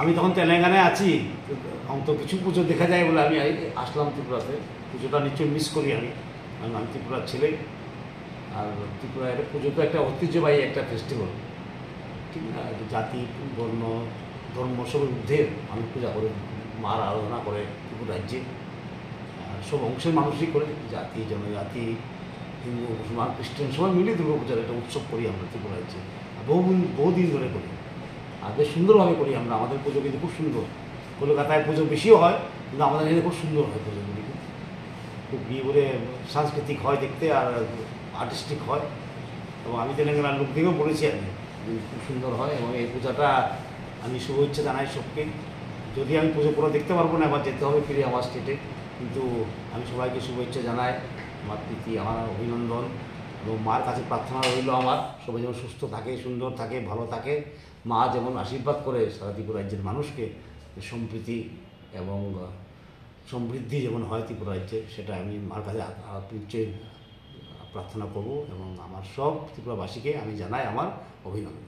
আমি তখন তেলেঙ্গানায় আছি, অন্ত কিছু পুজো দেখা যায় বলে আমি আসলাম ত্রিপুরাতে। পুজোটা নিশ্চয়ই মিস করি আমি, কারণ আমি ত্রিপুরার ছেলে। আর ত্রিপুরা একটা পুজো তো একটা ঐতিহ্যবাহী একটা ফেস্টিভ্যাল, ঠিক না? জাতি, বর্ণ, ধর্ম সবের ঊর্ধ্বে মানুষ পূজা করে, মার আরাধনা করে ত্রিপুরা রাজ্যে। আর সব অংশের মানুষই করে, জাতি, জনজাতি, হিন্দু, মুসলমান, খ্রিস্টান সবাই মিলে দুর্গা পূজার একটা উৎসব করি আমরা ত্রিপুরা রাজ্যে। বহুদিন ধরে করি, আর বেশ সুন্দরভাবে করি আমরা। আমাদের পুজো কিন্তু খুব সুন্দর। কলকাতায় পুজো বেশিও হয়, কিন্তু আমাদের এখানে খুব সুন্দর হয় পুজোগুলি। খুব বিয়ে করে সাংস্কৃতিক হয় দেখতে, আর আর্টিস্টিক হয়। এবং আমি তেলেঙ্গানার লোক থেকেও বলেছি আমি, খুব সুন্দর হয়। এবং এই পূজাটা আমি শুভেচ্ছা জানাই সবকে। যদি আমি পুজো পুরো দেখতে পারবো না, আবার যেতে হবে ফিরে আমার স্টেটে, কিন্তু আমি সবাইকে শুভেচ্ছা জানাই, আমার প্রীতি, আমার অভিনন্দন। এবং মার কাছে প্রার্থনা রইল আমার, সবাই যেমন সুস্থ থাকে, সুন্দর থাকে, ভালো থাকে। মা যেমন আশীর্বাদ করে সারা ত্রিপুরা রাজ্যের মানুষকে, সম্প্রীতি এবং সমৃদ্ধি যেমন হয় ত্রিপুরা রাজ্যে, সেটা আমি মার কাছে নিশ্চয়ই প্রার্থনা করব। এবং আমার সব ত্রিপুরাবাসীকে আমি জানাই আমার অভিনন্দন।